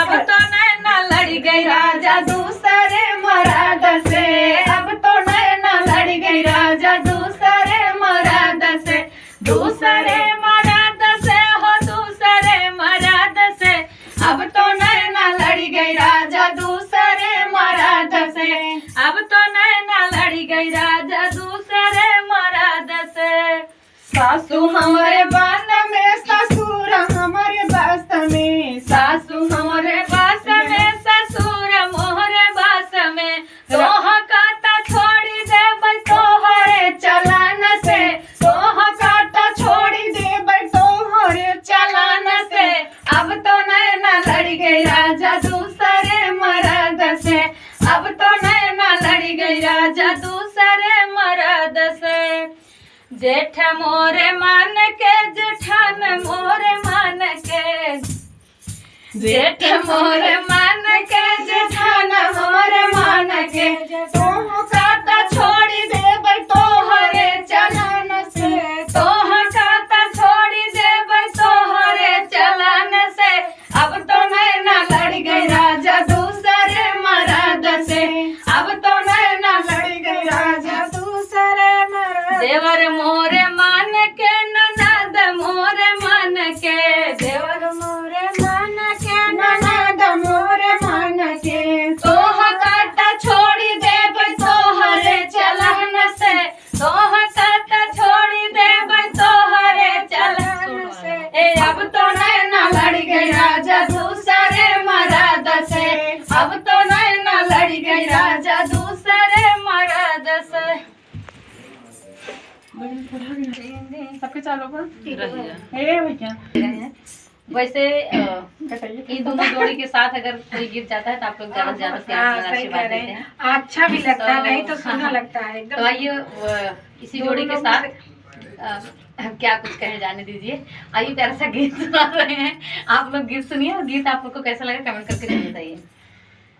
अब तो नैना लड़ गई राजा दूसरे मर्द से, अब तो नैना लड़ गई राजा दूसरे मर्द से, दूसरे मर्द से हो दूसरे मर्द से, अब तो नैना लड़ गई राजा दूसरे मर्द से, अब तो नैना लड़ गई राजा दूसरे मर्द से। सासू हमारे बान में ससुर हमारे बास में, सासू हमारे बास में ससुर मोहरे बास में, तोह काटा छोड़ी दे तोहरे चलान से, तोह काटा छोड़ी दे तोहरे चलान से, अब तो नैना लड़ गई राजा दूसरे मर्द से, अब तो नैना लड़ गई राजा दूसरे मर्द से। जेठ मोरे मान के जेठान मोरे मान के, जेठ मोरे मान के जेठान मोरे मान के, तोह काटा छोड़ी दे तोहरे चलान से, तोह काटा छोड़ी दे तोहरे चलान से, अब तो नैना लड़ गई राजा दूसरे मर्द से, अब तो नैना लड़ गई राजा दूसरे मर्द। देवर मोरे मान के ननद मोरे मान के, देवर मोरे मान के ननद मोरे मान के, तोह काटा छोड़ी दे तोहरे चलान से, तोह काटा छोड़ी दे तोहरे चलान से, ए अब तो नैना लड़ गई राजा दूसरे मर्द से, अब तो नैना लड़ गई राजा दूसरे मर्द से। सबके चालो वैसे इन दोनों जोड़ी के साथ अगर कोई गिर जाता है तो आप लोग ज्यादा से ज्यादा आशीर्वाद देते हैं, अच्छा भी लगता है, नहीं तो सुना लगता है एकदम। तो आइए इसी जोड़ी के साथ क्या कुछ कहे जाने दीजिए। आइए प्यारा सा गीत सुना रहे हैं, आप लोग गीत सुनिए और गीत आप लोग को कैसा लगा कमेंट करके जरूर बताइए।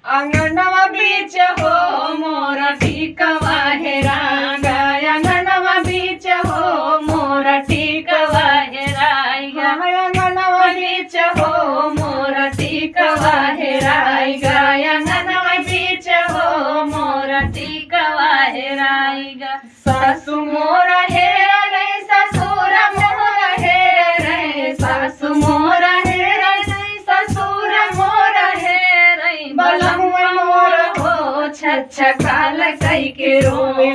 अंगनवा बीच हो मोरा टीकवा हेरांगा, अंगनवा बीच हो मोरा टीकवा हेराएगा, अंगनवा बीच हो मोरा टीकवा हेराएगा, अंगनवा बीच हो मोरा टीकवा हेराएगा। सासू मोरा हेरा रे ससुर मोरा हेरा रे, सासू मोरा हेरा रे ससुर मोरा हेरा, बलमुआ मोर हो छछा काल कई के रोवे,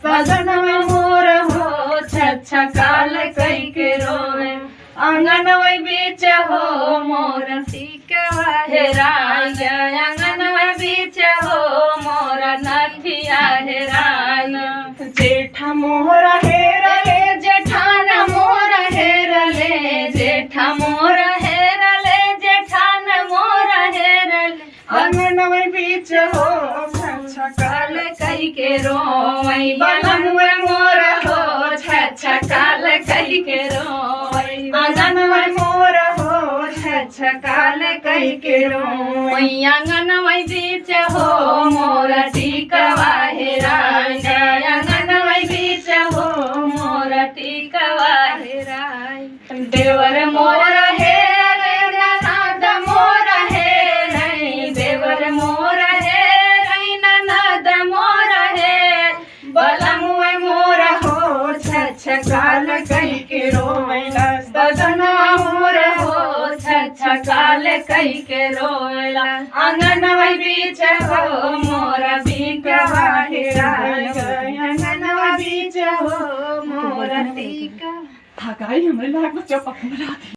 सजनवा मोर हो छछा काल कई के रोवे, आंगनवा बीच हो मोर टीकवा हेराया, आंगनवा बीच हो मोर नथिया हेराया। जेठा मोर हेरा ले जेठान मोर हेरा ले, जेठा मोर हेरा ले जेठान मोर हेरा ले, अंगनवा बीच हो छछा काल कई के रोवई, बलमुआ मोर हो छछा काल कई के रोवई, आंगनवा मोर हो छछा काल कई के रोवई, आंगनवा बीच हो मोर टीकवा हेराया, आंगनवा बीच हो मोर टीकवा हेराया। देवर मोर हेरा रे ननद मोर हेरा, देवर मोर हेरा ननद मोर हेरा, बलमुआ मोर हो छछा काल कई के रोवेला, सजनवा मोर हो छछा काल कई के रोवेला, आंगनवा बीच हो मोर टीकवा हेराया, आंगनवा बीच हो मोर टीकवा। हाँ गाई हमरे लाग बच्चा पकड़